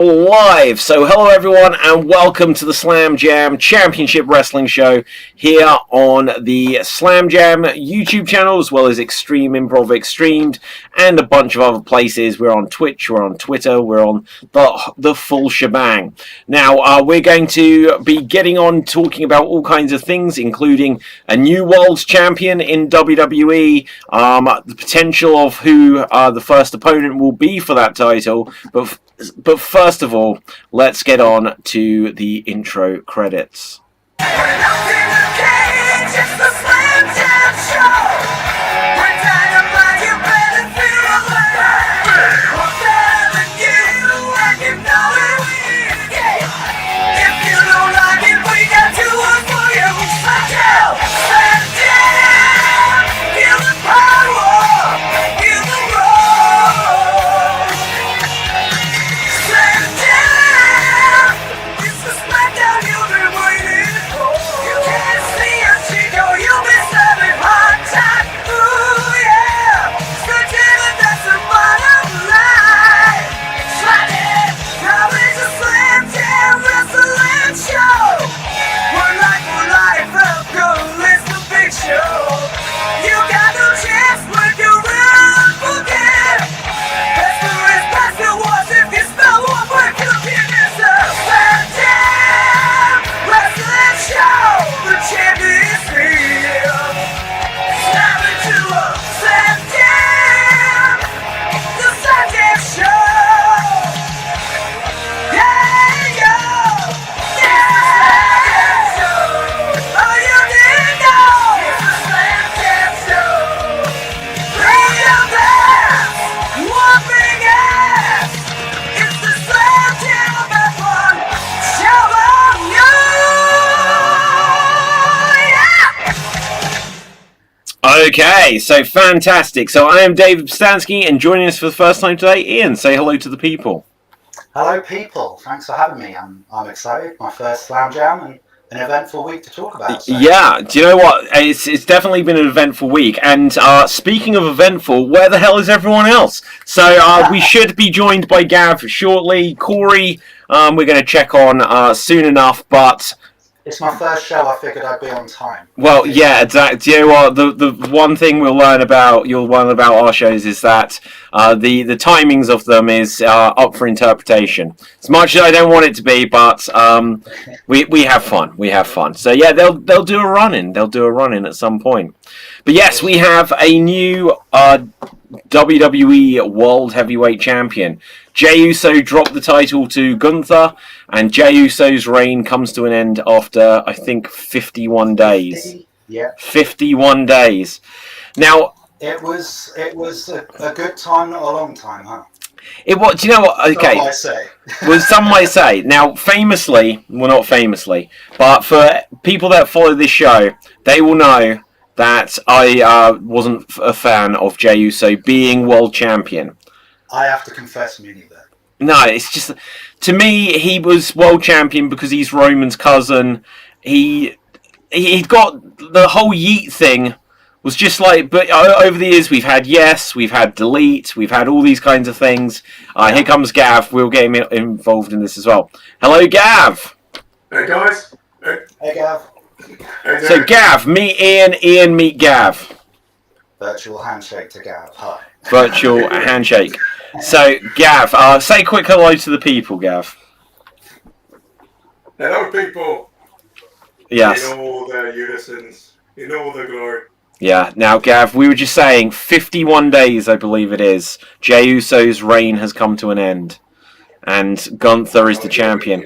Live. So hello everyone and welcome to the Slam Jam Championship Wrestling Show here on the Slam Jam YouTube channel, as well as Extreme Improv Xstreamed and a bunch of other places. We're on Twitch, we're on Twitter, we're on the full shebang. Now we're going to be getting on talking about all kinds of things, including a new world champion in WWE, the potential of who the first opponent will be for that title, but first of all, let's get on to the intro credits. Okay, so fantastic. So I am David Stansky, and joining us for the first time today, Ian. Say hello to the people. Hello, people. Thanks for having me. I'm excited. My first Slam Jam and an eventful week to talk about. So. Yeah, do you know what? It's definitely been an eventful week. And speaking of eventful, where the hell is everyone else? So we should be joined by Gav shortly. Corey, we're going to check on soon enough, but... It's my first show. I figured I'd be on time. Well, yeah, exactly. Do you know what? The one thing you'll learn about our shows is that the timings of them is up for interpretation. As much as I don't want it to be, but we have fun. We have fun. So yeah, they'll do a run-in. They'll do a run-in at some point. But yes, we have a new WWE World Heavyweight Champion. Jey Uso dropped the title to Gunther, and Jey Uso's reign comes to an end after, I think, 51 days. 50? Yeah. 51 days. Now... It was a good time, not a long time, huh? It was. Do you know what? Okay. Some might say. Well, some might say. Now, famously, well, not famously, but for people that follow this show, they will know that I wasn't a fan of Jey Uso being world champion. I have to confess, me neither. No, it's just... To me, he was world champion because he's Roman's cousin. He'd got... The whole Yeet thing was just like... But over the years, we've had Yes, we've had Delete, we've had all these kinds of things. Here comes Gav. We'll get him involved in this as well. Hello, Gav. Hey, guys. Hey, Gav. Hey, So, Gav, meet Ian. Ian, meet Gav. Virtual handshake to Gav. Hi. Virtual handshake. So, Gav, say a quick hello to the people, Gav. Hello, people. Yes. In all their unisons, in all their glory. Yeah. Now, Gav, we were just saying, 51 days, I believe it is. Jey Uso's reign has come to an end, and Gunther is the champion.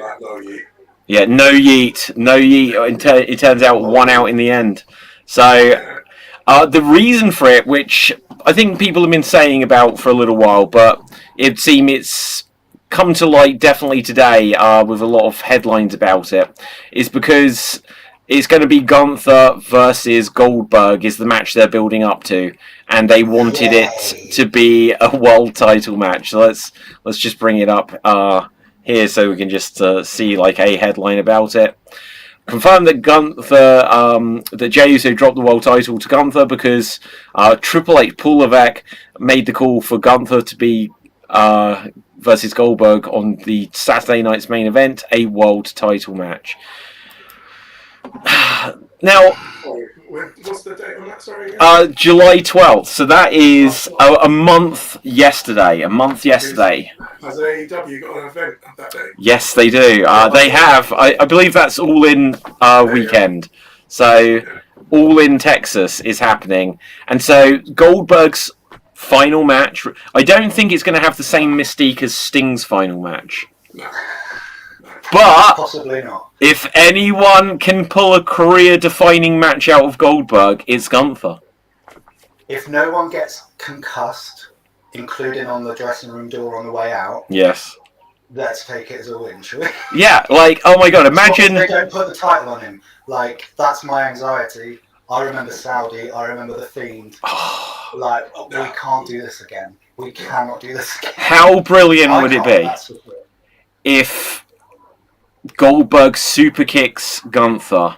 Yeah, no Yeet. No Yeet. It turns out one out in the end. So, the reason for it, which I think people have been saying about for a little while, but it seems it's come to light definitely today with a lot of headlines about it, is because it's going to be Gunther versus Goldberg is the match they're building up to, and they wanted it to be a world title match. So let's just bring it up here so we can just see like a headline about it. Confirmed that that Jey Uso dropped the world title to Gunther because Triple H Paul Levesque made the call for Gunther to be versus Goldberg on the Saturday night's main event, a world title match. Now, What's the date on that? Sorry. Again? July 12th. So that is a month yesterday. Has AEW got an event that day? Yes, they do. They have. I believe that's All In weekend. So All In Texas is happening, and so Goldberg's final match. I don't think it's going to have the same mystique as Sting's final match. No. But Possibly not. if anyone can pull a career-defining match out of Goldberg, it's Gunther. If no one gets concussed, including on the dressing room door on the way out, Yes. let's take it as a win, shall we? Yeah, like, oh my god, imagine... They don't put the title on him. Like, that's my anxiety. I remember Assadie, I remember The Fiend. Like, we can't do this again. We cannot do this again. How brilliant would it be if Goldberg super kicks Gunther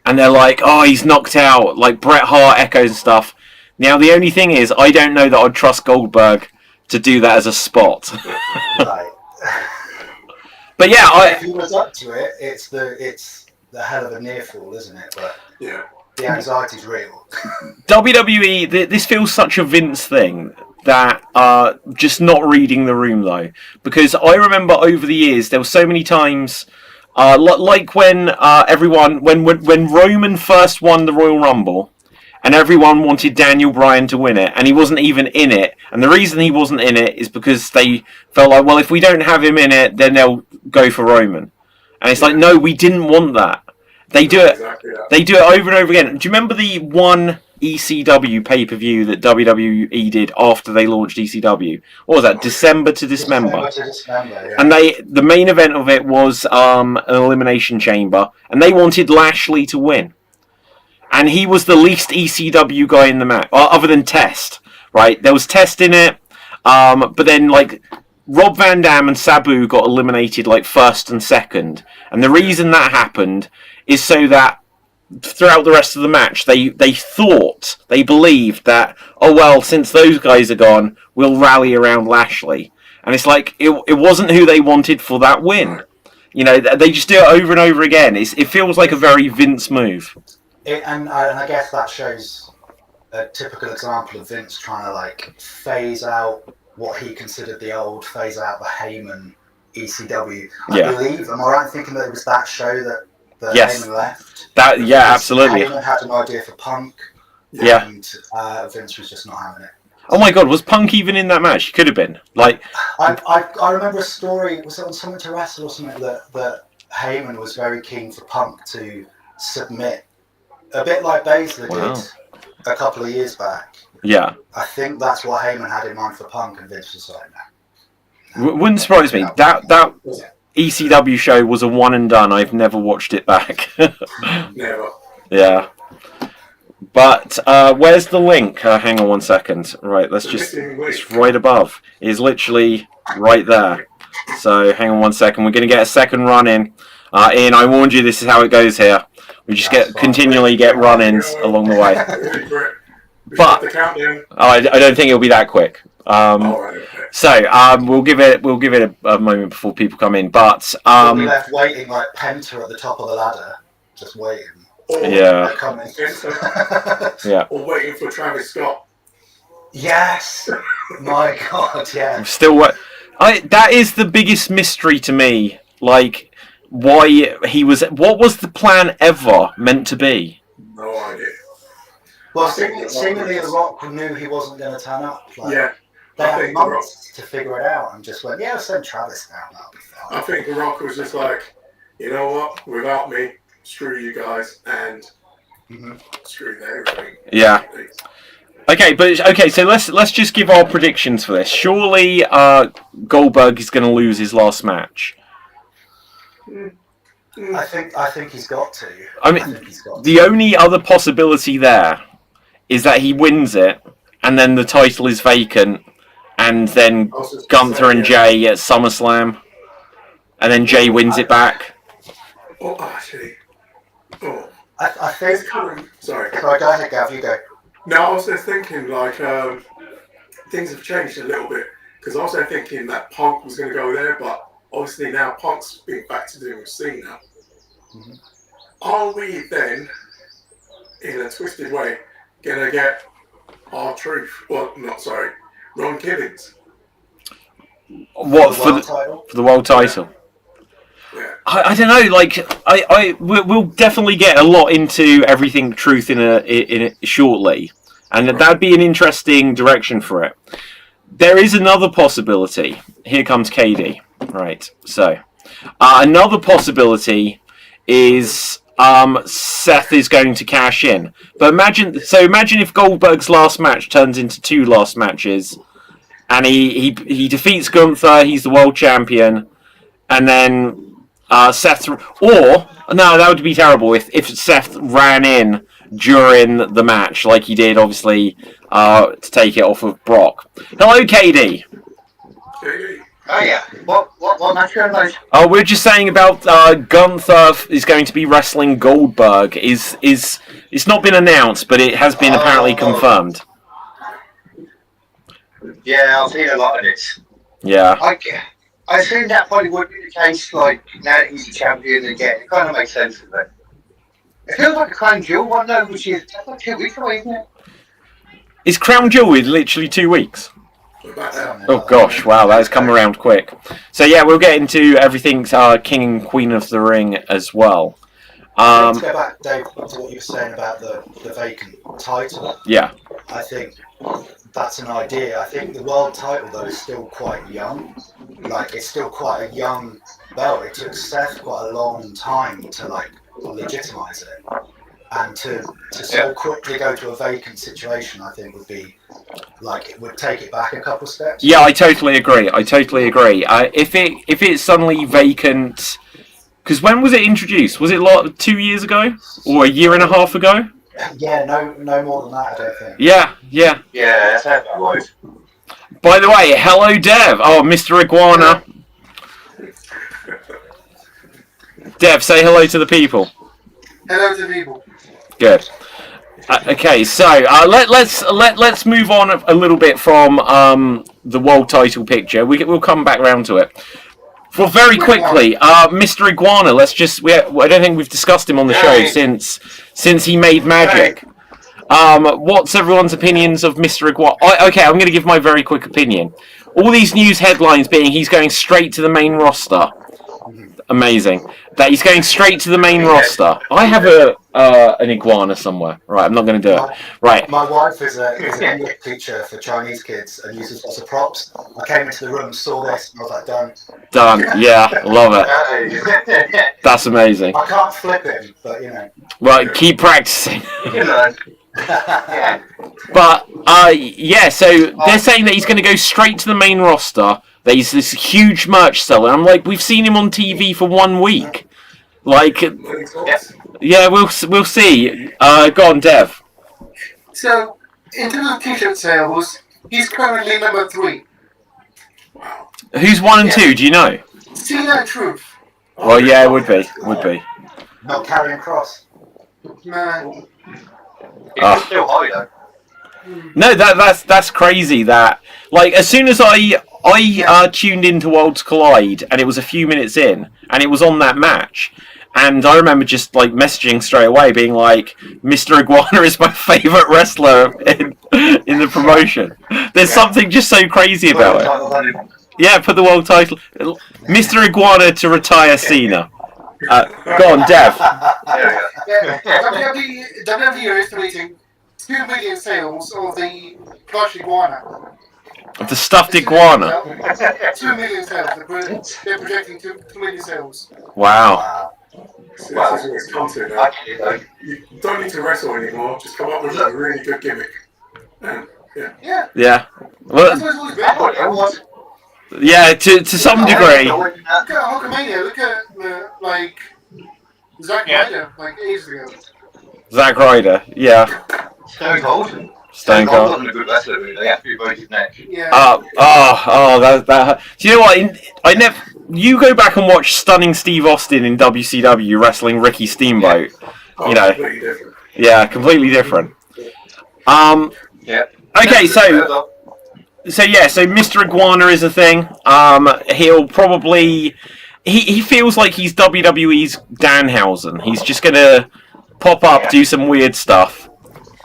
and they're like, oh, he's knocked out, like Bret Hart echoes and stuff. Now, the only thing is, I don't know that I'd trust Goldberg to do that as a spot. Right. But yeah, if he was up to it, it's the hell of a near fall, isn't it? But Yeah. the anxiety's real. WWE, this feels such a Vince thing that just not reading the room though, because I remember over the years there were so many times, like when when Roman first won the Royal Rumble, and everyone wanted Daniel Bryan to win it, and he wasn't even in it, and the reason he wasn't in it is because they felt like, well, if we don't have him in it, then they'll go for Roman, and it's like, no, we didn't want that. They do it. Exactly that. They do it over and over again. Do you remember the one ECW pay-per-view that WWE did after they launched ECW? What was that? December to Dismember. Yeah. And the main event of it was an elimination chamber, and they wanted Lashley to win. And he was the least ECW guy in the match, other than Test. Right? There was Test in it, but then like Rob Van Dam and Sabu got eliminated like first and second, and the reason that happened is so that throughout the rest of the match, they believed that, oh well, since those guys are gone, we'll rally around Lashley. And it's like, it wasn't who they wanted for that win. You know, they just do it over and over again. It feels like a very Vince move. And I guess that shows a typical example of Vince trying to like phase out what he considered the old, phase out the Heyman ECW. I believe, am I right in thinking that it was that show that Yes. Heyman left? Absolutely. Heyman had an idea for Punk, Yeah. and Vince was just not having it. Oh my god, was Punk even in that match? He could have been. Like, I remember a story, was it on Something to Wrestle or something, that Heyman was very keen for Punk to submit, a bit like Baszler did a couple of years back. yeah. I think that's what Heyman had in mind for Punk, and Vince was like, no. Wouldn't surprise me. That ECW show was a one and done. I've never watched it back. Never. Yeah. But where's the link? Hang on one second. Right, it's right above. It's literally right there. So hang on one second. We're going to get a second run in. Ian, I warned you, this is how it goes here. We just continually get run-ins along the way. But I don't think it'll be that quick. So we'll give it a moment before people come in. But we'll be left waiting like Penta at the top of the ladder, just waiting. Yeah. Or waiting for Travis Scott. Yes. My God. Yeah. I'm still that is the biggest mystery to me. Like, why what was the plan ever meant to be? No idea. Well, seemingly The Rock knew he wasn't going to turn up. Like, Yeah. They had months to figure it out and just went, yeah, send Travis now, that'll be fine. I think The Rock was just like, you know what, without me, screw you guys, and screw everything. Yeah. Okay, so let's just give our predictions for this. Surely Goldberg is going to lose his last match. I think he's got to. I mean, the only other possibility there is that he wins it, and then the title is vacant, and then Gunther and Jay at SummerSlam, and then Jay wins it back. Oh, actually. Oh. I think... Sorry, go ahead, Gav, you go. No, I was just thinking, like, things have changed a little bit. because I was there thinking that Punk was going to go there, but obviously now Punk's been back to doing with Cena. Mm-hmm. Are we then, in a twisted way, going to get R-Truth? Well, not sorry, Ron Killings. What for the world title? Yeah. I don't know. Like we'll definitely get a lot into everything Truth in a shortly, and that'd be an interesting direction for it. There is another possibility. Here comes KD. Right. So another possibility is Seth is going to cash in. But imagine if Goldberg's last match turns into 2 last matches, and he defeats Gunther. He's the world champion, and then. Seth, or no, that would be terrible if Seth ran in during the match like he did, obviously, to take it off of Brock. Hello, KD. Oh yeah. What match are those? Oh, we're just saying about Gunther is going to be wrestling Goldberg. It's not been announced, but it has been apparently confirmed. Yeah, I've seen a lot of this. Yeah. I assume that probably would be the case, like, now that he's a champion again. It kind of makes sense, doesn't it? It feels like a Crown Jewel one, though, which is like 2 weeks away, isn't it? Is Crown Jewel literally 2 weeks? Oh gosh, wow, that has come around quick. So yeah, we'll get into everything King and Queen of the Ring as well. Let's go back, Dave, to what you were saying about the vacant title. Yeah. I think that's an idea. I think the world title, though, is still quite young. Like, it's still quite a young belt. It took Seth quite a long time to, like, legitimize it. And to so quickly go to a vacant situation, I think would be, like, it would take it back a couple steps. Yeah, I totally agree. If it's suddenly vacant... Because when was it introduced? Was it 2 years ago? Or a year and a half ago? Yeah, no more than that, I don't think. Yeah. Yeah, that's how that was. By the way, hello, Dev. Oh, Mr. Iguana. Dev, say hello to the people. Hello to the people. Good. Okay, so let's move on a little bit from the world title picture. We'll come back round to it. Well, very quickly, Mr. Iguana. I don't think we've discussed him on the show since he made magic. What's everyone's opinions of Mr. Iguana? Okay, I'm going to give my very quick opinion. All these news headlines being he's going straight to the main roster. Amazing. That he's going straight to the main roster. I have an iguana somewhere. Right, I'm not going to do it. Right. My wife is an English teacher for Chinese kids and uses lots of props. I came into the room, saw this, and I was like, done. Done. Yeah, love it. That's amazing. I can't flip it, but you know. Right, keep practicing. Yeah. But so they're saying that he's going to go straight to the main roster. That he's this huge merch seller. I'm like, we've seen him on TV for 1 week. Like, yeah, we'll see. Go on, Dev. So, in terms of t-shirt sales, he's currently number 3. Wow. Who's 1 and 2? Do you know? Cena and Truth. Well, yeah, it would be. Not carrying cross. Man. It's still high, though. No, that's crazy. That, like, as soon as I tuned into Worlds Collide, and it was a few minutes in, and it was on that match, and I remember just like messaging straight away, being like, "Mr. Iguana is my favorite wrestler in the promotion." There's something just so crazy about it. Yeah, put the world title, Mr. Iguana to retire Cena. Go on, Dev. WWE are estimating 2 million sales of the plush iguana. Of the stuffed iguana. 2 million sales. They're projecting 2 million sales. Wow. So this is what it's come to now. You don't need to wrestle anymore. Just come up with a really good gimmick. And, Yeah. Yeah. That's Well, what it's always been. yeah, to some degree. Look at Hulkamania. Look at Zack Ryder, like ages ago. Zack Ryder. Yeah. Stone Cold. Stone Cold. wasn't a good wrestler, really. They have to be both his neck. Yeah. That. Do you know what? You go back and watch Stunning Steve Austin in WCW wrestling Ricky Steamboat. You know. completely different. Yeah, completely different. Yeah. Okay, so So Mr. Iguana is a thing. He'll probably he feels like he's WWE's Danhausen. He's just gonna pop up, do some weird stuff.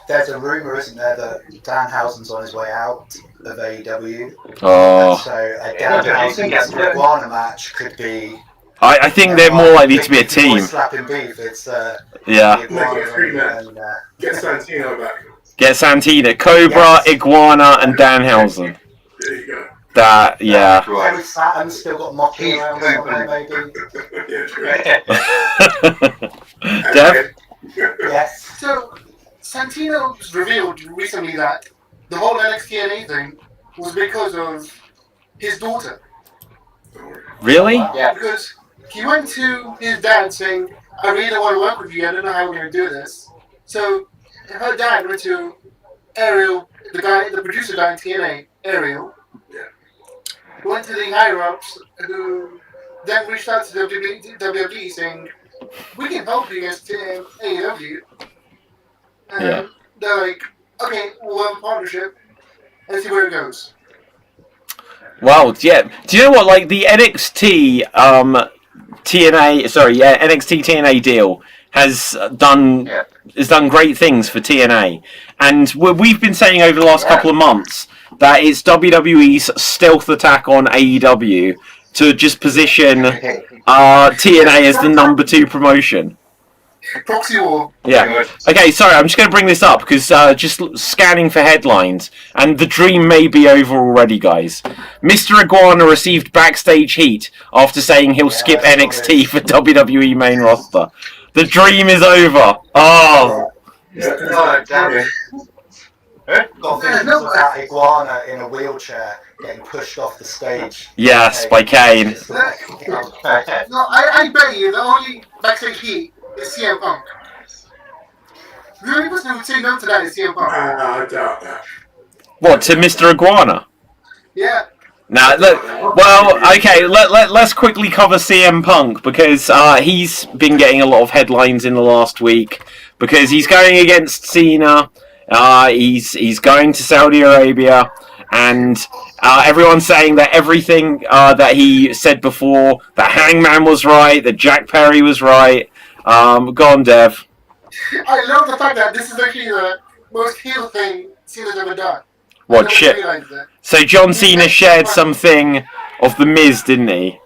There's a rumor, isn't there, that Danhausen's on his way out of AEW. Oh. And so a Danhausen Mr. Iguana match could be. I think they're more likely to be a team. Slapping beef. It's yeah. Get Santino back. Get Santino, Cobra, Iguana, and Danhausen. There you go. That, yeah. Maybe Saturn's still got Motley around somewhere, maybe. Yeah, true. Dev? Yes. So, Santino's revealed recently that the whole NXT thing was because of his daughter. Really? Yeah. Because he went to his dad saying, I really want to work with you, I don't know how we're going to do this. So, her dad went to Ariel, the producer guy in TNA, Ariel. Yeah. Went to the higher ups, who then reached out to WWE saying, we can help you against AEW. And Yeah. they're like, okay, we'll have a partnership and see where it goes. Well, yeah. Do you know what? Like the NXT TNA deal has done great things for TNA, and we've been saying over the last couple of months that it's WWE's stealth attack on AEW to just position TNA as the number 2 promotion. Proxy war. Yeah. Okay, sorry, I'm just going to bring this up because just scanning for headlines, and the dream may be over already, guys. Mr. Iguana received backstage heat after saying he'll skip NXT for WWE main roster. The dream is over. Oh. Oh, damn it. Got visions of that iguana in a wheelchair getting pushed off the stage. Yes, by Kane. No, I bet you the only backstage heat is CM Punk. The only person who would say no to that is CM Punk. I doubt that. What, to Mr. Iguana? Yeah. Now, let's quickly cover CM Punk because he's been getting a lot of headlines in the last week because he's going against Cena. He's going to Saudi Arabia, and everyone's saying that everything that he said before, that Hangman was right, that Jack Perry was right. Go on, Dev. I love the fact that this is actually the most heel thing Cena's ever done. What shit? So John Cena shared something of the Miz, didn't he?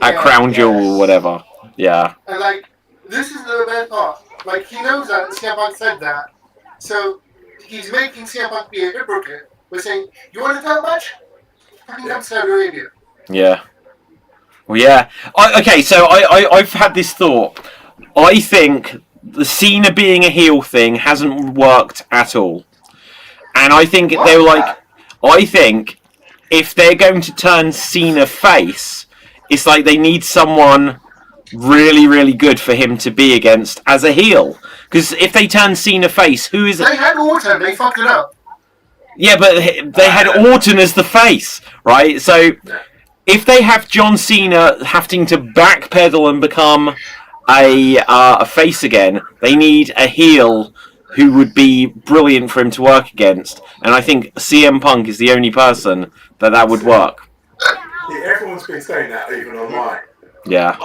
At Crown Jewel or whatever. Yeah. And like, this is the bad part. Like, he knows that CM Punk said that, so he's making CM Punk be a hypocrite by saying, "You want a title match? Fucking come to Saudi Arabia." Yeah. Well, yeah. Okay, so I've had this thought. I think the Cena being a heel thing hasn't worked at all. And I think they were like, I think if they're going to turn Cena face, it's like they need someone really, really good for him to be against as a heel. Because if they turn Cena face, who is it? They had Orton, they fucked it up. Yeah, but they had Orton as the face, right? So if they have John Cena having to backpedal and become a face again, they need a heel who would be brilliant for him to work against. And I think CM Punk is the only person that would work. Yeah, everyone's been saying that, even online. Yeah.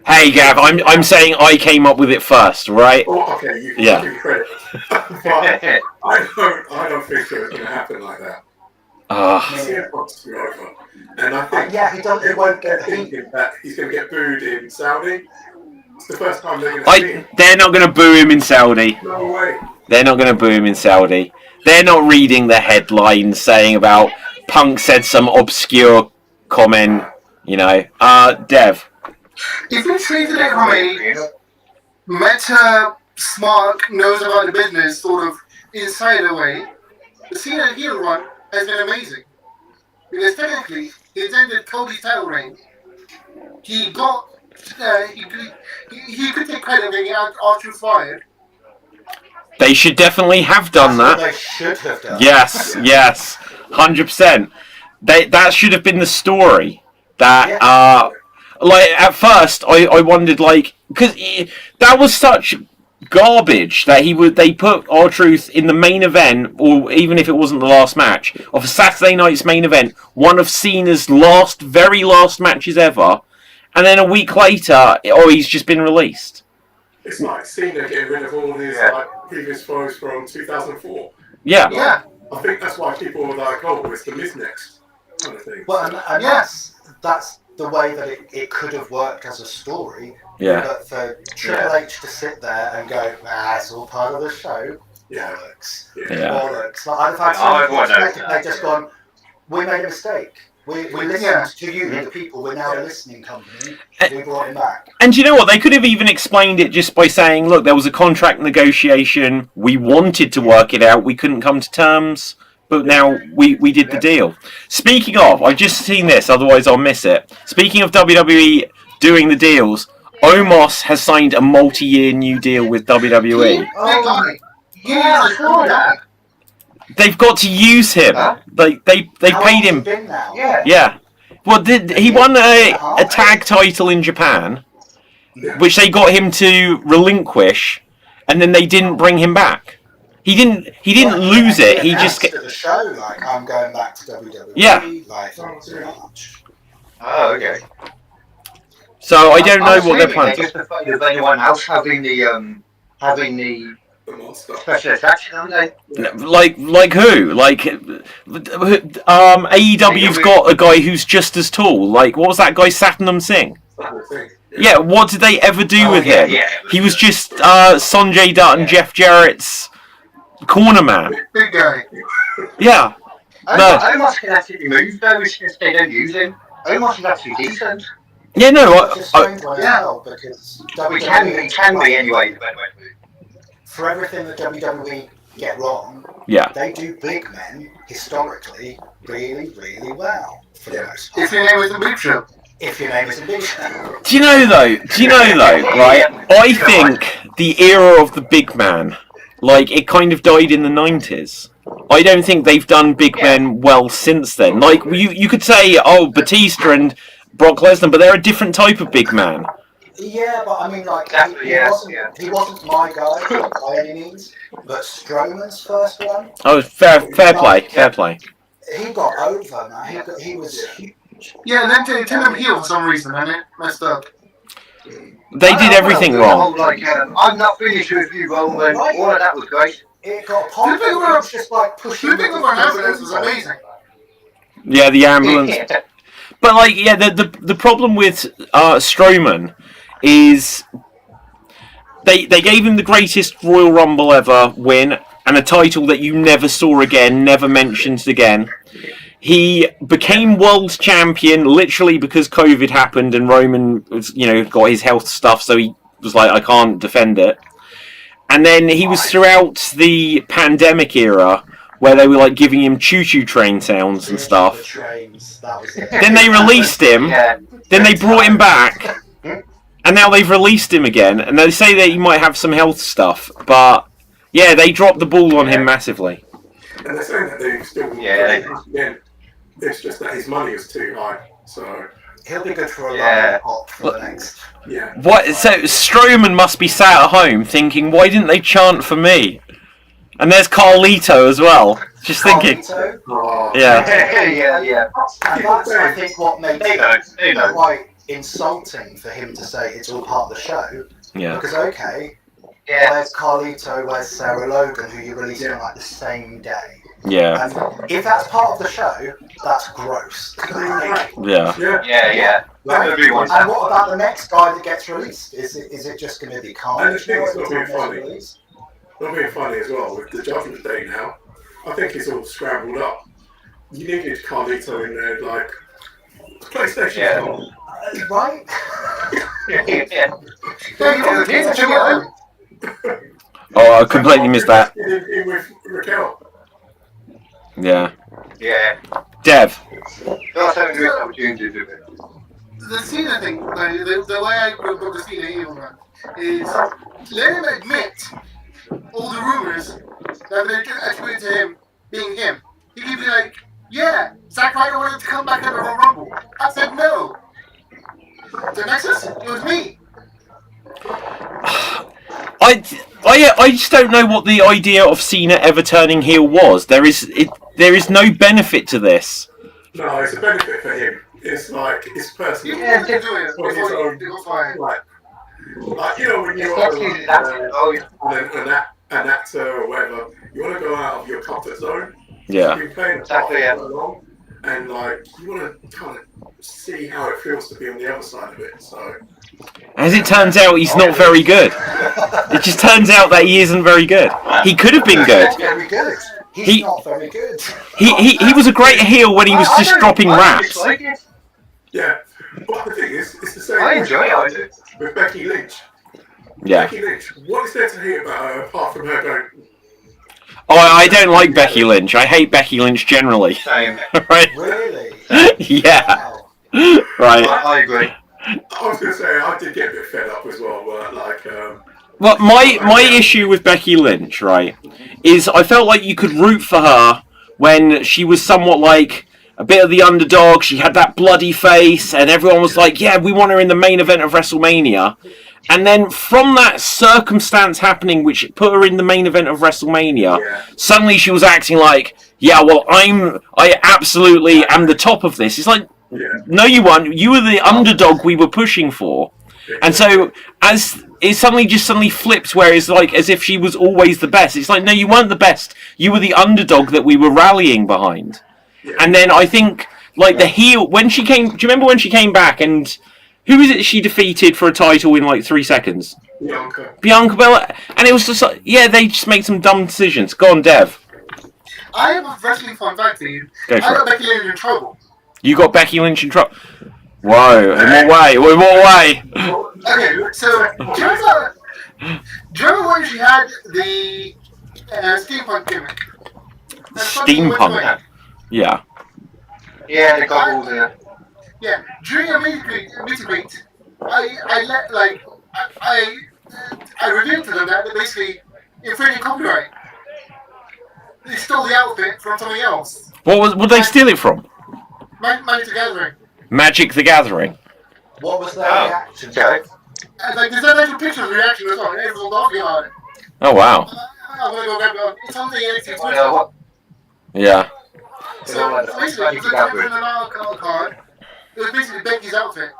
Hey, Gav, I'm saying I came up with it first, right? Oh, okay, you can give me credit. But I don't think it's going to happen like that. CM Punk's too over. And I think he won't get thinking that he's going to get booed in Saudi. It's the first time they're going to see him. They're not going to boo him in Saudi. No way. They're not going to boo him in Saudi. They're not reading the headlines saying about Punk said some obscure comment, you know. Dev. If you treated it from a meta, smart, knows about the business sort of insider way, the Cena heel run has been amazing. Because technically, it ended Cody's title reign. He got, he could take credit being after fired. They should definitely have done that. They should have done. Yes, 100%. That should have been the story. That, like, at first, I wondered, like, because that was such garbage that they put R-Truth in the main event, or even if it wasn't the last match of a Saturday night's main event, one of Cena's very last matches ever, and then a week later, he's just been released. It's like Cena getting rid of all his previous foes from 2004. Yeah. Yeah. I think that's why people were like, "Oh, it's the Miz next," kind of thing. Well, and that's the way that it could have worked as a story. Yeah. But for Triple H to sit there and go, it's all part of the show. Bollocks. Bollocks. Like, I've had some they've just gone, we made a mistake. We listened to you, the people. We're now a listening company. We brought him back. And you know what? They could have even explained it just by saying, look, there was a contract negotiation. We wanted to work it out. We couldn't come to terms. But now we did the deal. Speaking of, I've just seen this, otherwise I'll miss it. Speaking of WWE doing the deals, Omos has signed a multi-year new deal with WWE. I saw that. They've got to use him. They paid him. Yeah. Well, he won a tag title in Japan, which they got him to relinquish, and then they didn't bring him back. He didn't lose it. He just to the show like I'm going back to WWE. Yeah. Like, pretty much. Oh, okay. So I don't know what they're planning. Just afraid of anyone else having the special attraction, aren't they? Like who? Like AEW's got a guy who's just as tall. Like what was that guy Satnam Singh? Yeah, what did they ever do with him? He was just Sanjay Dutt and Jeff Jarrett's corner man. Big guy. Yeah. Omos can actually move though, it's just they don't use him. Omos is actually decent. Yeah, no. Because We can be anyway. For everything that WWE get wrong, they do big men historically really, really well for the most part. If your name isn't Big Show. If your name isn't Big Show. Do you know though, right? I think the era of the big man, like it kind of died in the 90s. I don't think they've done big men well since then. Like you could say, Batista and Brock Lesnar, but they're a different type of big man. Yeah, but I mean, like, he wasn't my guy by any means, but Strowman's first one. Oh, fair play. He got over, man. He was huge. Yeah, and then they turned him heel for some reason, and it messed up. They did everything wrong. I'm not finished with you, Roman. All of that was great. It got popped. It was just like pushing. The thing with our ambulance was amazing. Yeah, the ambulance. But like, the problem with Strowman is they gave him the greatest Royal Rumble ever win and a title that you never saw again, never mentioned again. He became world champion literally because COVID happened and Roman was, got his health stuff, so he was like, I can't defend it. And then he was throughout the pandemic era where they were like giving him choo-choo train sounds and stuff. Then they released him. Then they brought him back. And now they've released him again. And they say that he might have some health stuff. But, yeah, they dropped the ball on him massively. And they're saying that they still... it's just that his money is too high. So... He'll be good for a long hop for the next... What? So Strowman must be sat at home thinking, why didn't they chant for me? And there's Carlito as well. Just thinking. Yeah. And that's, I think, what makes it quite insulting for him to say it's all part of the show. Yeah. Because, where's Carlito, where's Sarah Logan, who you released on like the same day? Yeah. And if that's part of the show, that's gross. Yeah. Right? And what about the next guy that gets released? Is it just going to be Carnage? And the thing is, not being funny as well, with the Judgment Day now, I think it's all scrambled up. You needed Carlito in there, like, PlayStation. Right? Oh, I completely missed that. In with Raquel. Yeah. That's Dev. having a great opportunity to do it. The Cena thing, like, the way I broke the Cena heel run is let him admit all the rumors that they're attributed to him being him. He could be like, yeah, Zack Ryder wanted to come back at the Royal Rumble. I said no. The Nexus, it was me. I just don't know what the idea of Cena ever turning heel was. There is no benefit to this. No, it's a benefit for him. It's like it's personal. Yeah, they do it. For his own, like you know when you're an actor or whatever, you want to go out of your comfort zone. Yeah. You've been playing the part for so long, and like you want to kind of see how it feels to be on the other side of it. So. As it turns out, he's not very good. It just turns out that he isn't very good. He could have been good. Very good. He's not very good. He was a great heel when he was just dropping raps. Yeah, but the thing is, it's the same. I enjoy it. With Becky Lynch. Yeah. Becky Lynch. What is there to hate about her apart from her going? Oh, I don't like Becky Lynch. I hate Becky Lynch generally. Same. Right? Really? Yeah. Wow. Right. I agree. I was going to say, I did get a bit fed up as well, but like... Well, my issue with Becky Lynch, right, is I felt like you could root for her when she was somewhat like a bit of the underdog. She had that bloody face, and everyone was like, yeah, we want her in the main event of WrestleMania. And then from that circumstance happening, which put her in the main event of WrestleMania, suddenly she was acting like, yeah, well, I absolutely am the top of this. It's like, no, you weren't. You were the underdog we were pushing for. And so, as it suddenly flipped, where it's like as if she was always the best. It's like, no, you weren't the best. You were the underdog that we were rallying behind. And then I think, like, the heel, when she came, do you remember when she came back, and who is it she defeated for a title in like 3 seconds? Bianca Belair. And it was just like, yeah, they just made some dumb decisions. Go on, Dev. I have a wrestling fun fact for you. Go I for got it. Becky Lynch in trouble. You got Becky Lynch in trouble. Whoa, in what way? In what way? Okay, so do you remember when she had the steampunk gimmick? Steampunk? Yeah. Yeah, the goggles and that. Yeah, during a meet and greet, I revealed to them that they're basically infringing copyright. They stole the outfit from something else. Would they steal it from? Magic the Gathering. Magic the Gathering. What was their reaction? Okay. And like, there's an actual picture of the reaction as well. Everyone's laughing about it. Oh wow. I'm gonna go grab it. It's on the NXT Twitter. What? Yeah. So basically, it was a card. It was basically Becky's outfit.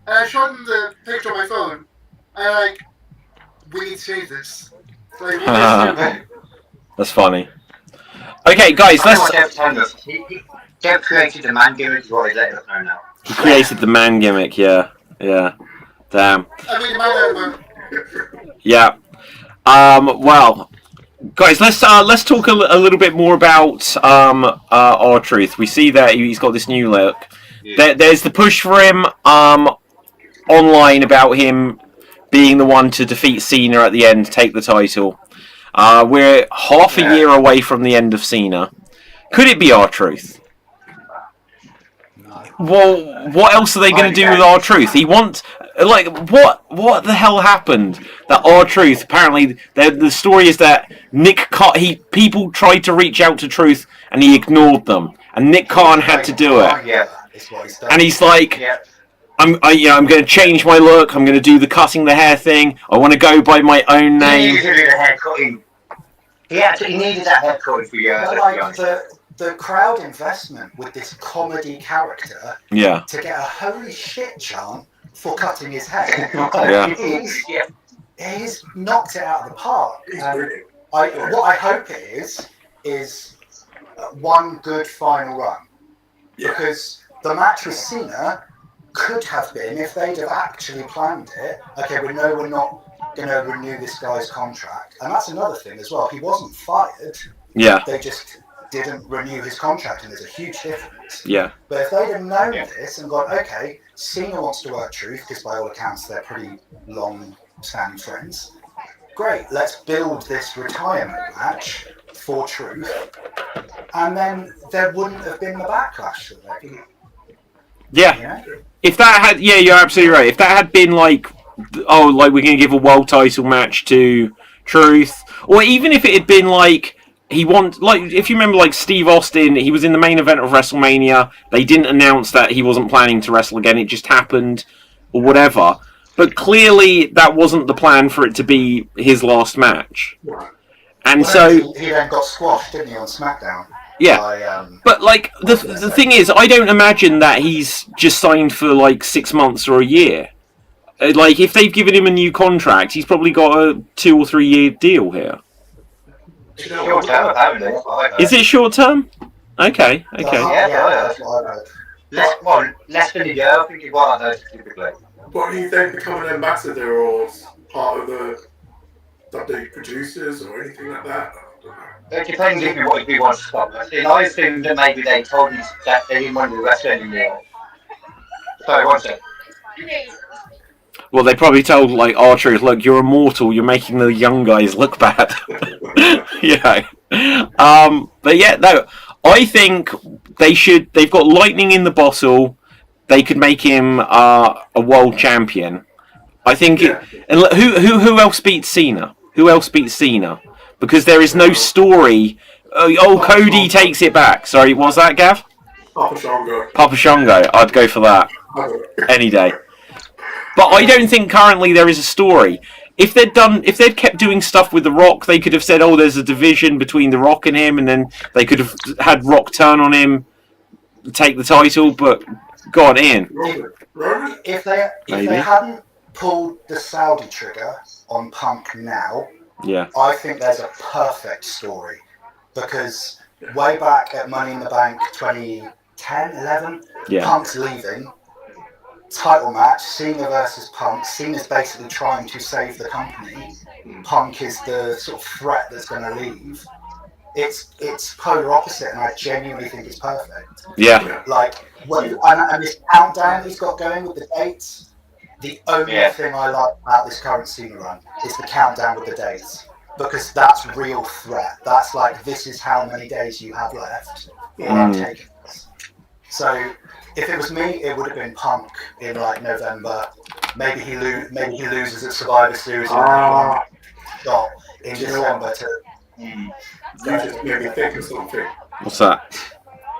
And I showed them the picture on my phone. And like, we need to change this. Like, That's funny. Okay, guys, let's. Dev created the man gimmick, is what he's letting us know now. He created the man gimmick. Yeah. Damn. I mean, my Yeah. Well, guys, let's talk a little bit more about R-Truth. We see that he's got this new look. Yeah. There's the push for him online about him being the one to defeat Cena at the end, take the title. We're half a year away from the end of Cena. Could it be R-Truth? Well, what else are they going to do with R-Truth? He wants, like, what the hell happened? That R-Truth, apparently, the story is that people tried to reach out to Truth and he ignored them, and Nick Khan had to do it. Yeah. And he's like, I'm going to change my look. I'm going to do the cutting the hair thing. I want to go by my own name. He needed a hair cutting. He needed that hair cutting for years. Like the crowd investment with this comedy character to get a holy shit chant for cutting his hair. He's knocked it out of the park. What I hope it is one good final run. Because the match with Cena could have been, if they'd have actually planned it, okay, we know we're not going to renew this guy's contract. And that's another thing as well. He wasn't fired. Yeah. They just didn't renew his contract, and there's a huge difference. Yeah. But if they'd have known this and gone, okay, Cena wants to work Truth, because by all accounts they're pretty long-standing friends. Great, let's build this retirement match for Truth, and then there wouldn't have been the backlash that they. Yeah. If that had, you're absolutely right. If that had been like, we're going to give a world title match to Truth, or even if it had been like, if you remember, like Steve Austin, he was in the main event of WrestleMania. They didn't announce that he wasn't planning to wrestle again. It just happened, or whatever. but clearly that wasn't the plan for it to be his last match. Right. And Well, so he then got squashed, didn't he, on SmackDown? yeah. By, But like the thing is, I don't imagine that he's just signed for like 6 months or a year. Like if they've given him a new contract, he's probably got a 2 or 3 year deal here. Short term, apparently. Is it short term? Okay. Yeah, that's what I heard. Less than a year, I think is what I know typically. But he's then become an ambassador or part of the WWE producers or anything like that. It depends if he wants to stop. I assume that maybe they told him that they didn't want to do wrestling anymore. Sorry, one second. Well, they probably told like R-Truth, look, you're immortal. You're making the young guys look bad. Yeah. But yeah, no. I think they should. They've got lightning in the bottle. They could make him a world champion. I think. Yeah. And who else beats Cena? Who else beats Cena? Because there is no story. Oh, Cody takes it back. Sorry, what was that, Gav? Papa Shango. Papa Shango. I'd go for that any day. But I don't think currently there is a story. If they'd kept doing stuff with The Rock, they could have said, "Oh, there's a division between The Rock and him," and then they could have had Rock turn on him, take the title. But God, Ian. Roman? If they hadn't pulled the Saudi trigger on Punk now, Yeah. I think there's a perfect story. Because way back at Money in the Bank 2010, 11, Yeah. Punk's leaving. Title match, Cena versus Punk. Cena's basically trying to save the company. Punk is the sort of threat that's going to leave. It's polar opposite, and I genuinely think it's perfect. Yeah. Like, and this countdown he's got going with the dates. The only thing I like about this current Cena run is the countdown with the dates, because that's real threat. That's like, this is how many days you have left, or I'm taking this. So. If it was me, it would have been Punk in like November. Maybe he loses at Survivor Series in one shot in December. You just made me think of something. What's that?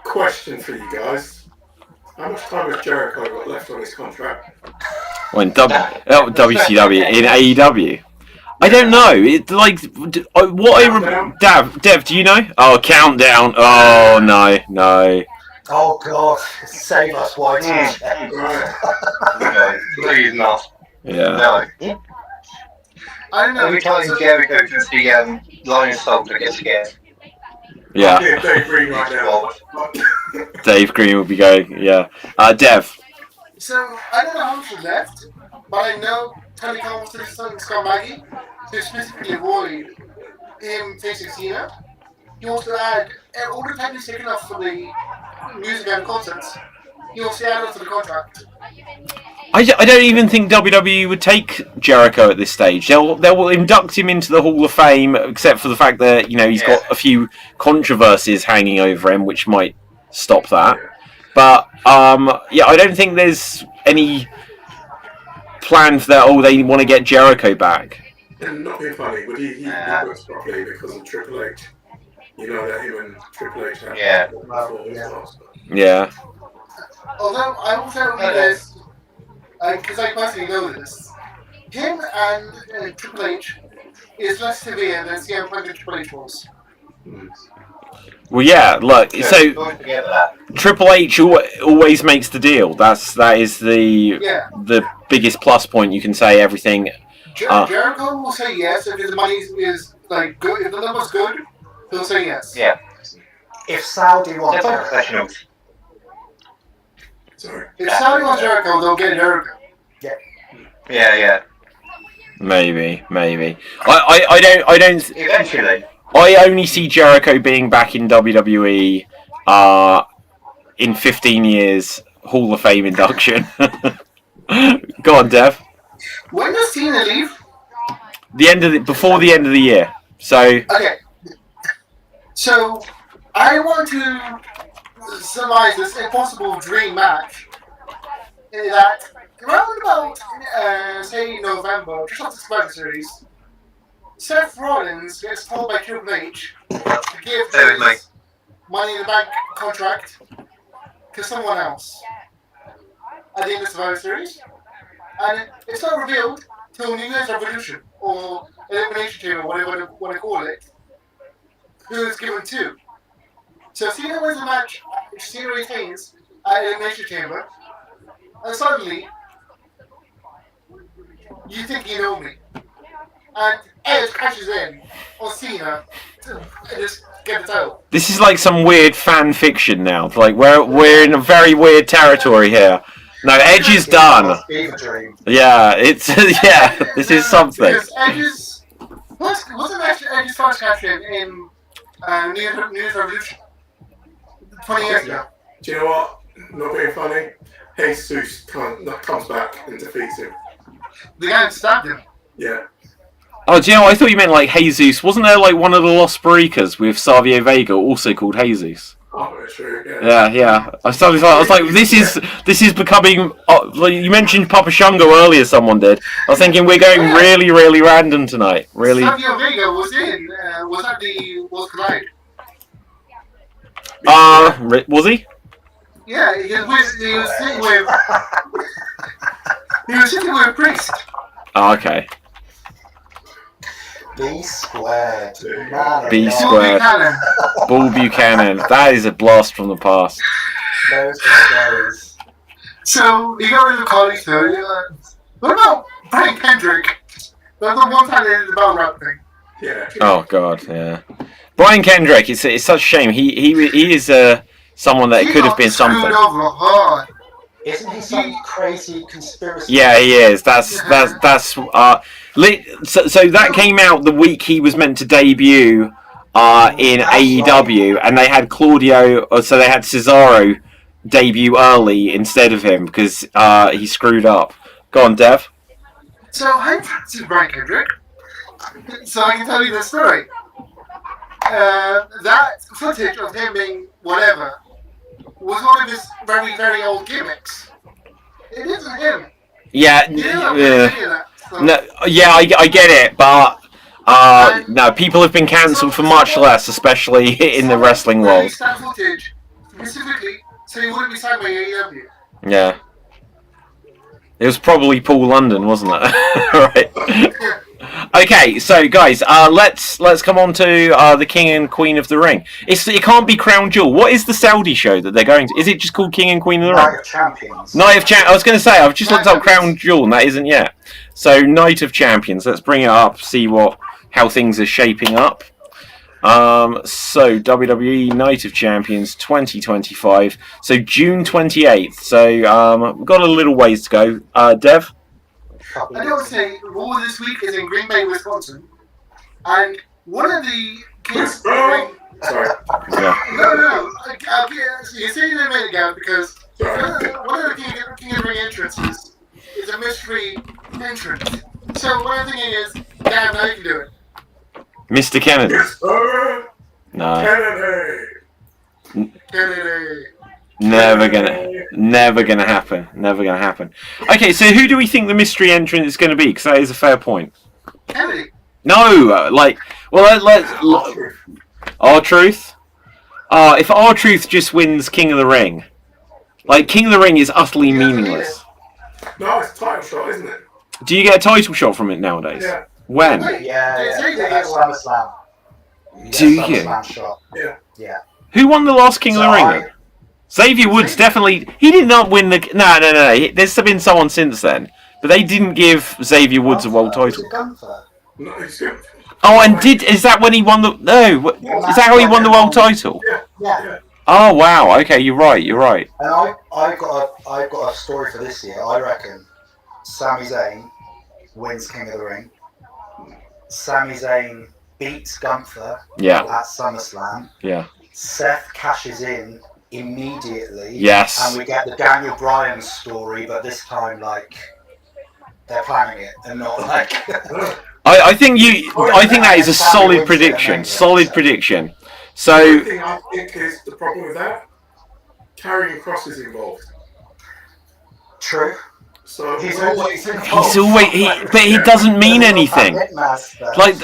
Question for you guys: how much time has Jericho got left on his contract? Well, in WCW, in AEW. I don't know. It's like Dev, do you know? Oh, countdown. Oh no. Oh God, save us, Whitey. Right. Please not. Yeah. No. I don't know. Every time Jericho does the Lion Soldier gets scared. Yeah. Yeah, Dave Green right now. Dave Green would be going. Yeah. Dev. So I don't know how much is left, but I know Tony Khan wants to do something to Scott Maggie to specifically avoid him facing Cena. He wants to add all the time he's taken off for the music and concerts. He wants to add it to the contract. I don't even think WWE would take Jericho at this stage. They'll induct him into the Hall of Fame, except for the fact that he's got a few controversies hanging over him, which might stop that. But I don't think there's any plan for that. Oh, they want to get Jericho back. And not being funny, but he works properly because of Triple H. You know that him and Triple H have Yeah. Although I will tell you this, because I personally know this, him and Triple H is less severe than CM Punk and Triple H was. Well, yeah. Look, so Triple H always makes the deal. That is the biggest plus point. You can say everything. Jericho will say yes if his money is like good. If the number's good, he'll say yes. Yeah. If Saudi wants They're both professionals. Sorry. If Saudi wants Jericho, they'll get Jericho. Yeah. Maybe. I don't. Eventually. I only see Jericho being back in WWE in 15 years, Hall of Fame induction. Go on, Dev. When does Cena leave? Before the end of the year. So Okay. So I want to surmise this impossible dream match that around about say November, just after Survivor Series, Seth Rollins gets told by Triple H to give his Money in the Bank contract to someone else at the end of Survivor Series. And it's not revealed till New Year's Revolution or Elimination Chamber, whatever you want to call it, who is given to. So Cena wins the match, Cena retains at Elimination Chamber, and suddenly you think you know me. And Edge crashes in on Cena to just get the title. This is like some weird fan fiction now. Like we're in a very weird territory here. No, Edge is done. Yeah, it's yeah. This is something. Because Edge's wasn't actually Edge's first catch in New Year's Revolution 20 years ago. Do you know what? Not being funny. Jesus comes back and defeats him. The guy stabbed him. Yeah. Oh, do you know? I thought you meant like Jesus. Wasn't there like one of the Los Barricas with Savio Vega, also called Jesus? Oh, that's true. Yeah. Yeah. I was like, this is becoming. Like you mentioned Papa Shango earlier. Someone did. I was thinking we're going really, really random tonight. Really. Savio Vega was at the World Collide. Was he? Yeah, he was sitting with. He was sitting with a priest. Oh, okay. B squared. B squared. Bull Buchanan. That is a blast from the past. Those are stories. So, you got rid of Carly too. What about Brian Kendrick? That's the one time they did the battle rap thing. Yeah. Oh God, yeah. Brian Kendrick. It's such a shame. He is someone that could have been something. Isn't he some crazy conspiracy? Yeah, he is. That's so that came out the week he was meant to debut in AEW, and they had so they had Cesaro debut early instead of him because he screwed up. Go on, Dev. So hi, this is Brian Kendrick. So I can tell you the story. That footage of him being whatever was one of his very, very old gimmicks. It isn't him. Yeah. I get it, but no, people have been cancelled for much less, especially in the wrestling world. That footage specifically, so he wouldn't be signed by AEW. Yeah. It was probably Paul London, wasn't it? Right. Okay, so guys, let's come on to the King and Queen of the Ring. It can't be Crown Jewel. What is the Saudi show that they're going to? Is it just called King and Queen of the Ring? Night of Champions. Night of Champions. I was going to say I've just looked up Crown Jewel and that isn't yet. So Night of Champions. Let's bring it up. See how things are shaping up. So WWE Night of Champions 2025. So June 28th. So we've got a little ways to go. Dev. I would say Raw this week is in Green Bay, Wisconsin, and one of the kids. Sorry. Yeah. No. You say it a minute ago because one of the King of the Ring entrances is a mystery entrance. So one thing is, damn, now you can do it. Mr. Kennedy. No. Kennedy. Never gonna happen. Okay, so who do we think the mystery entrant is going to be? Because that is a fair point. Kennedy. No, let's R-Truth. If R-Truth just wins King of the Ring, like King of the Ring is utterly meaningless. No, it's a title shot, isn't it? Do you get a title shot from it nowadays? Yeah. When? Yeah. SummerSlam. Do you? SummerSlam shot. Yeah. Who won the last King of the Ring then? Xavier Woods definitely. He did not win the. No. There's been someone since then, but they didn't give Xavier Woods a world title. Gunther. No, he's good. Oh, and is that when he won the? No, is that how he won the world title? Yeah. Oh wow. Okay, you're right. And I've got a story for this year. I reckon Sami Zayn wins King of the Ring. Sami Zayn beats Gunther at SummerSlam. Yeah. Seth cashes in immediately. Yes. And we get the Daniel Bryan story, but this time they're planning it and not I think that is a solid prediction. Solid prediction. So. The thing I think is the problem with that. Carrying Cross is involved. True. So he's always but he doesn't mean anything. Like.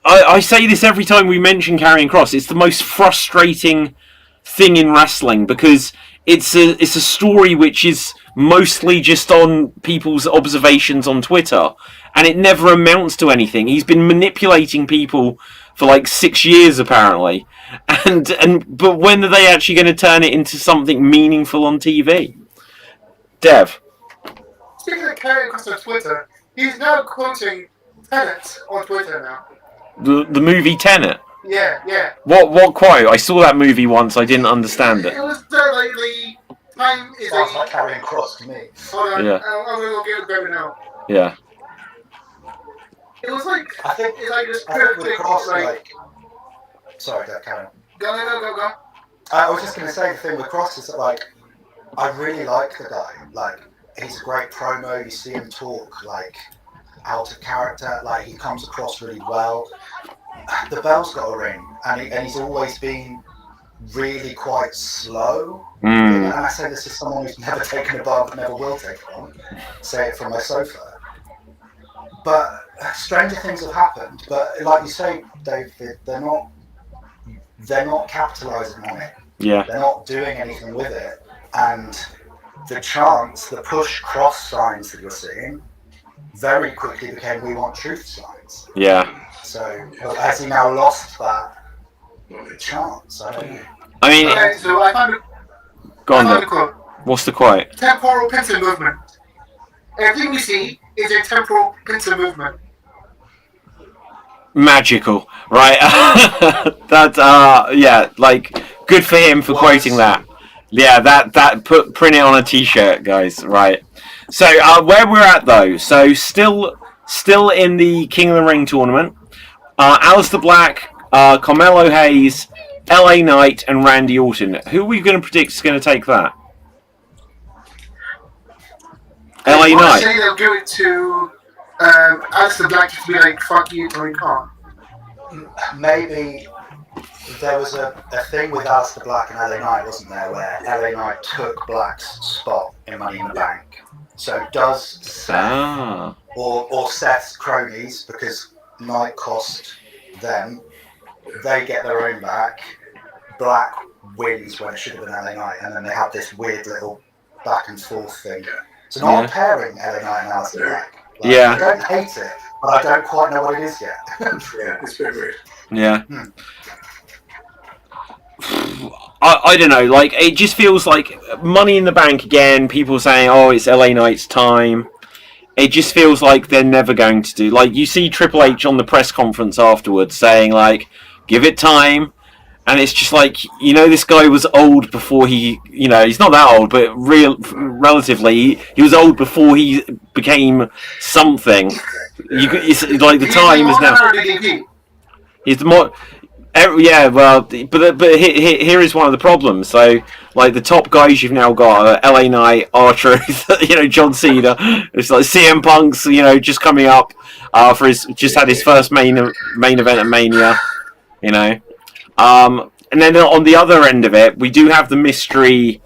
I say this every time we mention Karrion Kross. It's the most frustrating thing in wrestling because it's a story which is mostly just on people's observations on Twitter, and it never amounts to anything. He's been manipulating people for like 6 years apparently, but when are they actually going to turn it into something meaningful on TV? Dev. Speaking of carrying across on Twitter, he's now quoting Tenet on Twitter now. The movie Tenet. Yeah. What quote? I saw that movie once. I didn't understand it. It was like the time is Sounds like carrying cross to me. Hold on, Yeah. I'm gonna go get it better now. Yeah. It was like I think it's like this I think with perfect cross, like. sorry, Karen. Go. I was just going to say the thing with Cross is that, like, I really like the guy. Like, he's a great promo. You see him talk, like, out of character. Like, he comes across really well. The bell's got a ring, and he's always been really quite slow. And I say this as someone who's never taken a bump, never will take one. Say it from my sofa. But stranger things have happened. But like you say, David, they're not capitalising on it. Yeah. They're not doing anything with it. And the push cross signs that you're seeing very quickly became we want truth signs. Yeah. So has he now lost that chance? I don't know. I mean, Okay, so I found go on a then. quote. What's the quote? Temporal pincer movement. Everything we see is a temporal pincer movement. Magical, right? Yeah, like good for him for quoting that. Yeah, print it on a T-shirt, guys. Right. So where we're at though, so still in the King of the Ring tournament, Aleister Black, Carmelo Hayes, LA Knight, and Randy Orton. Who are we going to predict is going to take that? LA Knight. I say they'll give it to Aleister Black to be like, fuck you, Tony Khan. Maybe there was a thing with Aleister Black and LA Knight, wasn't there, where LA Knight took Black's spot in Money in the Bank. So does Seth or Seth's cronies, because Knight cost them, they get their own back. Black wins when it should have been LA Knight, and then they have this weird little back and forth thing. So not pairing LA Knight and Aleister Black. Like, I don't hate it, but I don't quite know what it is yet. Yeah, it's very weird. Yeah. I don't know, like, it just feels like Money in the Bank again, people saying, oh, it's LA Knight's time. It just feels like they're never going to do, like, you see Triple H on the press conference afterwards saying, like, give it time. And it's just like, this guy was old before he, he's not that old, but relatively, he was old before he became something. It's like the time is now. He's the more, yeah. Well, but here is one of the problems. So, like the top guys you've now got are LA Knight, R-Truth, John Cena. It's like CM Punk's, just coming up for had his first main event at Mania. And then on the other end of it, we do have the mystery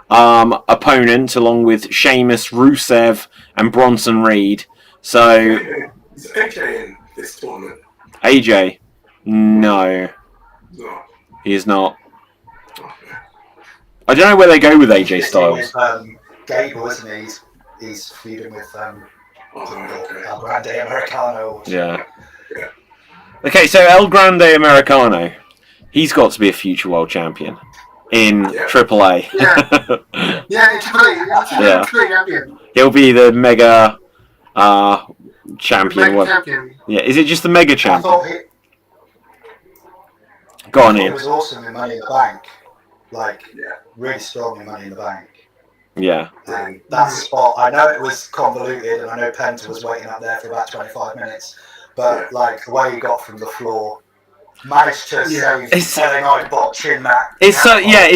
opponent, along with Sheamus, Rusev, and Bronson Reed. So, is AJ in this tournament? AJ, no, he is not. I don't know where they go with AJ Styles. Gable, isn't he? He's feuding with El Grande Americano. Yeah. Okay, so El Grande Americano. He's got to be a future world champion in AAA. Yeah, in AAA champion. He'll be the mega champion. Mega champion. Yeah, is it just the mega champion? Go on, Ian. He was awesome in Money in the Bank. Like, really strong in Money in the Bank. Yeah. And that spot, I know it was convoluted, and I know Penta was waiting up there for about 25 minutes, but like the way he got from the floor, managed to save LA Knight botching that. It's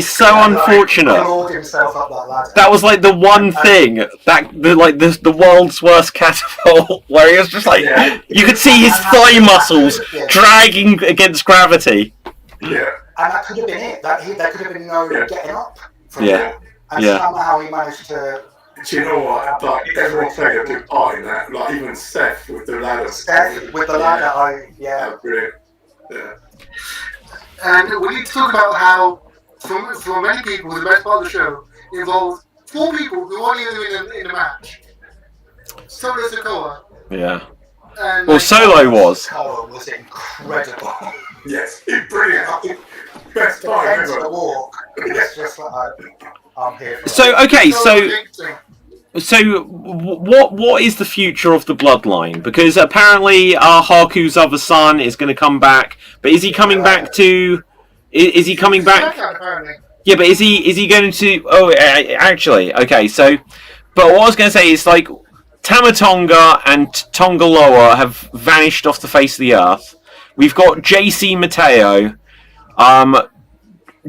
so unfortunate. Clawed himself up that ladder. That was like the one thing the world's worst catapult, where he was just like, you could see his thigh muscles dragging against gravity. Yeah. And that could have been it. There could have been no getting up from it. And somehow he managed to. Do you know what? Like, everyone played a big part in that. Like, even Seth with the ladder. Brilliant. Yeah. And we need to talk about how, for many people, the best part of the show involved 4 people who aren't even in the match. Solo Sikoa. Yeah. And Well, Solo was. Sikoa was incredible. Yes, he's brilliant. I think best The time end of the ever. walk. It's just like, I'm here for So it. okay, so what is the future of the bloodline? Because apparently Haku's other son is going to come back, but is he coming back to? Is he coming back? Yeah, but is he going to? Oh, actually, okay. So, but what I was going to say is like Tamatonga and Tongaloa have vanished off the face of the earth. We've got JC Mateo.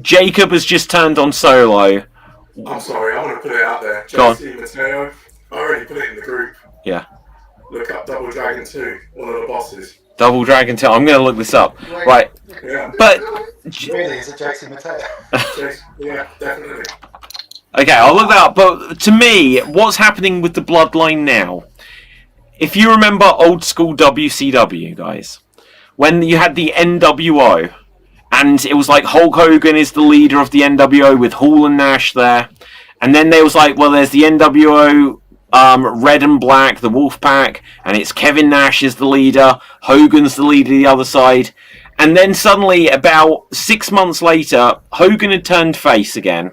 Jacob has just turned on Solo. I'm sorry, I want to put it out there. Go on. JC Mateo, I already put it in the group. Yeah. Look up Double Dragon 2, one of the bosses. Double Dragon 2. I'm going to look this up. Right. Yeah. But Really, is it JC Mateo? Yeah, definitely. okay, I'll look that up. But to me, what's happening with the bloodline now? If you remember old school WCW, guys, when you had the NWO, and it was like Hulk Hogan is the leader of the NWO with Hall and Nash there, and then there was like, well, there's the NWO Red and Black, the Wolfpack, and it's Kevin Nash is the leader, Hogan's the leader of the other side, and then suddenly about 6 months later, Hogan had turned face again.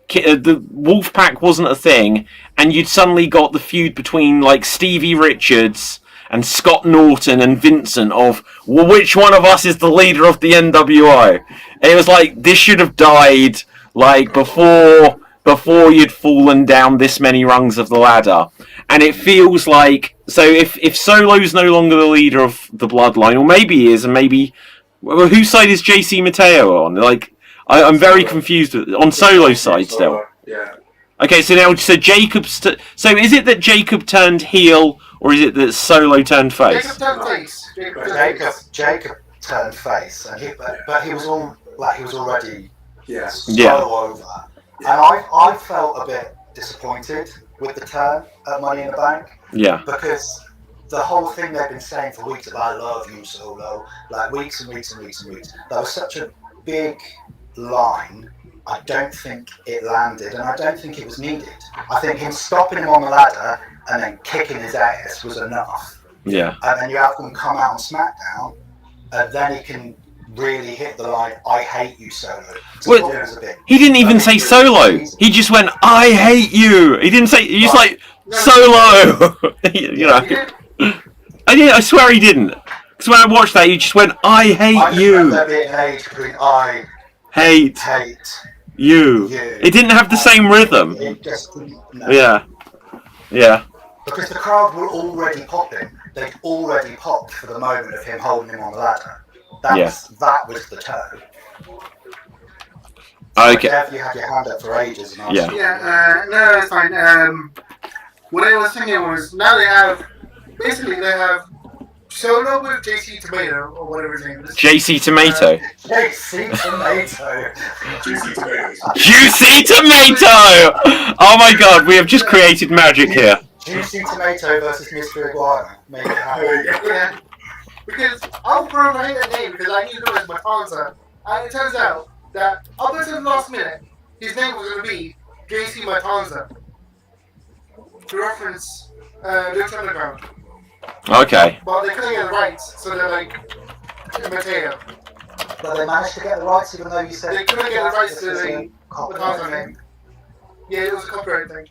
The Wolfpack wasn't a thing, and you'd suddenly got the feud between like Stevie Richards and Scott Norton and Vincent of, well, which one of us is the leader of the NWO? And it was like, this should have died like before you'd fallen down this many rungs of the ladder. And it feels like, so if Solo's no longer the leader of the bloodline, or maybe he is, and maybe, well, whose side is JC Mateo on? Like, I'm very confused on Solo's side still. Yeah. Okay, so now, so Jacob's, so is it that Jacob turned heel, or is it that Solo turned face? Jacob turned face. Jacob turned face, and but he was already so Yeah. over. And I felt a bit disappointed with the turn at Money in the Bank. Yeah. Because the whole thing they've been saying for weeks about I love you, Solo, like weeks and weeks and weeks and weeks. That was such a big line. I don't think it landed, and I don't think it was needed. I think him stopping him on the ladder and then kicking his ass was enough. Yeah. And then you have them come out on SmackDown, and then he can really hit the line, I hate you, Solo. Well, he didn't even say Solo. He just went, I hate you. He didn't say, he's like, Solo. You know. I swear he didn't. Because when I watched that, he just went, I hate you. There being an age between I hate you. It didn't have the same rhythm. It just didn't, no. Yeah. Yeah. Because the crowd were already popping. They'd already popped for the moment of him holding him on the ladder. That was the turn. Okay. Dev, you had your hand up for ages. And Yeah. Yeah, no, it's fine. What I was thinking was, now they have Solo with JC Tomato, or whatever his name is. JC Tomato. JC Tomato. Juicy Tomato! Oh my god, we have just created magic here. Juicy Tomato versus Mr. Iguana. Make it happen. Yeah. Because I'll throw away that name because I knew it was Matanza. And it turns out that up until the last minute, his name was going to be JC Matanza. To reference Lucha Underground. Okay. But they couldn't get the rights, so they're like, Mateo. But they managed to get the rights even though you said... They couldn't get the rights to the Matanza name. Yeah, it was a copyright thing.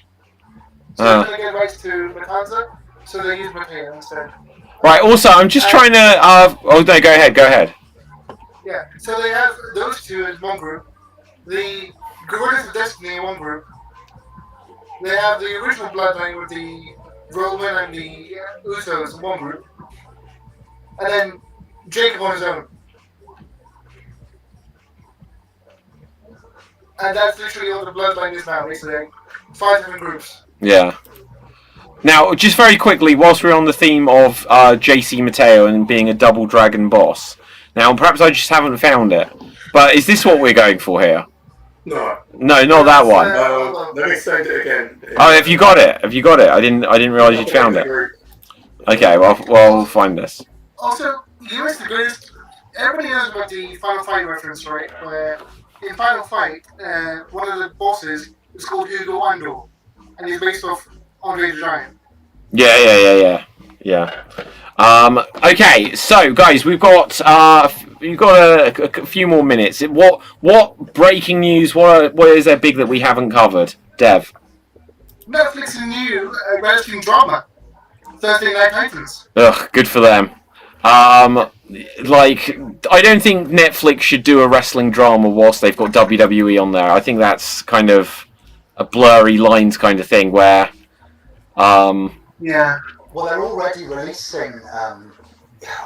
So they couldn't get the rights to Matanza, so they used Mateo instead. Right, also, I'm just trying to... oh, no, go ahead. Yeah, so they have those two in one group. The Guerrillas of Destiny in one group. They have the original Bloodline with the Roman and the Usos in one group. And then Jacob on his own. And that's literally all the Bloodline is now, basically. 5 different groups. Yeah. Now, just very quickly, whilst we're on the theme of JC Mateo and being a double dragon boss. Now, perhaps I just haven't found it. But is this what we're going for here? No. No, not that one. Let me send it again. Oh, have you got it? I didn't realise you'd found it. Okay, well, we'll find this. Also, US the greatest. Everybody knows about the Final Fight reference, right? Where in Final Fight, one of the bosses It's called Hugo Andor, and it's based off Andre the Giant. Yeah. Okay, so guys, we've got a few more minutes. What breaking news? What is there big that we haven't covered, Dev? Netflix's new wrestling drama, Thursday Night Titans. Ugh, good for them. Like, I don't think Netflix should do a wrestling drama whilst they've got WWE on there. I think that's kind of a blurry lines kind of thing where, Yeah. Well, they're already releasing. I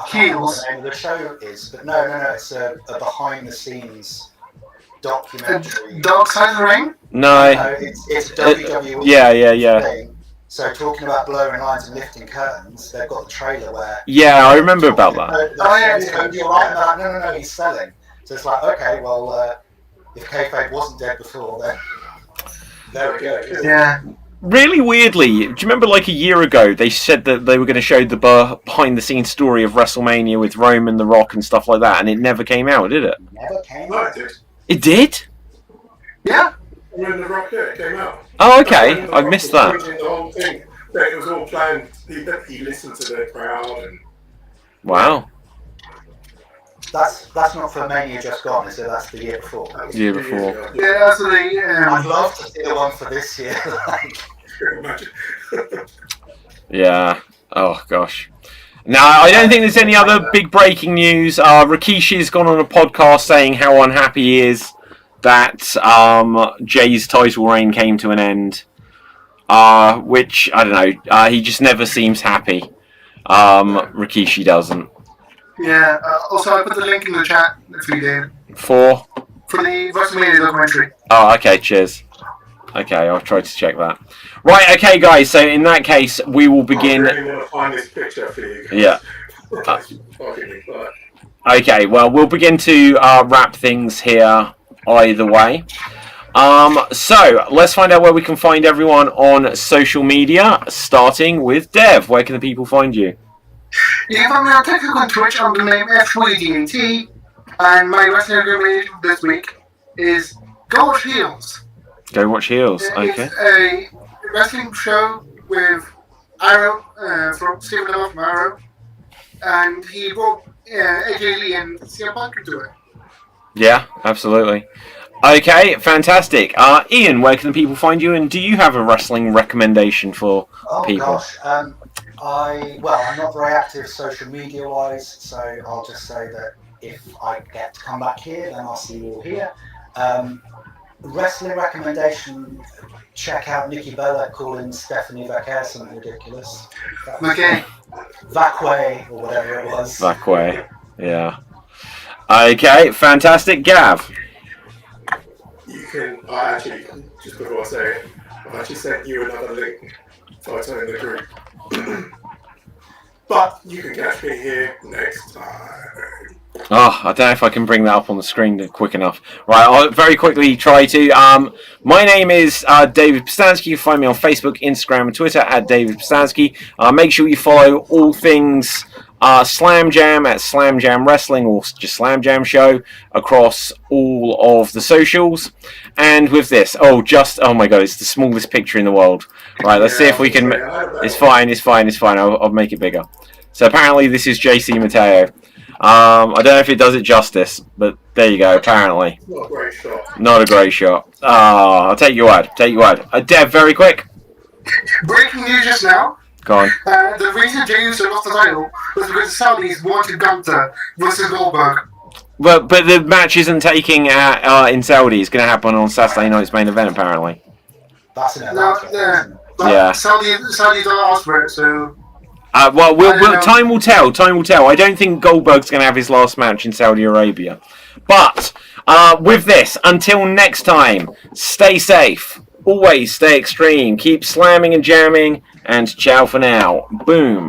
can't remember Heels. what the name of the show is, but no, it's a behind-the-scenes documentary. Dark Side of the Ring? no. No, it's WWE. Yeah. Thing. So talking about blurring lines and lifting curtains, they've got the trailer where. Yeah, I remember about that. You're right about that. No, he's selling. So it's like, okay, well, if kayfabe wasn't dead before, then there we go. Yeah. Really weirdly, do you remember like a year ago they said that they were going to show the behind-the-scenes story of WrestleMania with Roman, The Rock, and stuff like that, and it never came out, did it? Never came No, out. it did. It did? Yeah. When the Rock came out. Oh, okay. When The I Rock missed was that. arranging the whole thing, that it was all planned. He listened to the crowd and. Wow. That's not for Mania just gone, is it? That's the year before. Year before. Yeah, that's the I'd love to see the one for this year. Imagine. Yeah. Oh, gosh. Now, I don't think there's any other big breaking news. Rikishi's gone on a podcast saying how unhappy he is that Jay's title reign came to an end. Which, I don't know, he just never seems happy. Rikishi doesn't. Yeah. Also, I put the link in the chat if you did. For the WrestleMania documentary. Oh, okay, cheers. Okay, I'll try to check that. Right, okay, guys, so in that case, we will begin. I really want to find this picture for you guys. Yeah. Okay, well, we'll begin to wrap things here either way. So, let's find out where we can find everyone on social media, starting with Dev. Where can the people find you? You can find me on TikTok and Twitch under the name F4DNT, and my wrestling recommendation this week is Go Watch Heels. Go watch Heels, okay. It's a wrestling show with Arrow, from Stephen Amell from Arrow, and he brought AJ Lee and CM Punk into it. Yeah, absolutely. Okay, fantastic. Ian, where can the people find you, and do you have a wrestling recommendation for people? Gosh, I'm not very active social media wise, so I'll just say that if I get to come back here, then I'll see you all here. Wrestling recommendation: check out Nikki Bella calling Stephanie Vaquer something ridiculous. Okay. Vacway or whatever it was. That way, yeah. Okay, fantastic. Gav. You can. I actually, just before I say it, I've actually sent you another link so I turn in the group. But you can catch me here next time. Oh, I don't know if I can bring that up on the screen quick enough. Right, I'll very quickly try to. My name is David Pistansky. You can find me on Facebook, Instagram, and Twitter at David Pistansky. Make sure you follow all things Slam Jam at Slam Jam Wrestling or just Slam Jam Show across all of the socials. And with this, oh my god, it's the smallest picture in the world. Right, let's see if we can. It's fine. I'll make it bigger. So apparently this is JC Mateo. I don't know if it does it justice, but there you go, apparently. Not a great shot. Not a great shot. I'll take your word. Dev, very quick. Breaking news just now. Go on. The reason Jey Uso lost the title was because the Saudis wanted Gunther versus Goldberg. But the match isn't taking in Saudi. It's going to happen on Saturday night's main event, apparently. That's an No, announcement. Yeah. Saudi don't ask for it, so. Time will tell. I don't think Goldberg's going to have his last match in Saudi Arabia. But with this, until next time, stay safe. Always stay extreme. Keep slamming and jamming. And ciao for now. Boom.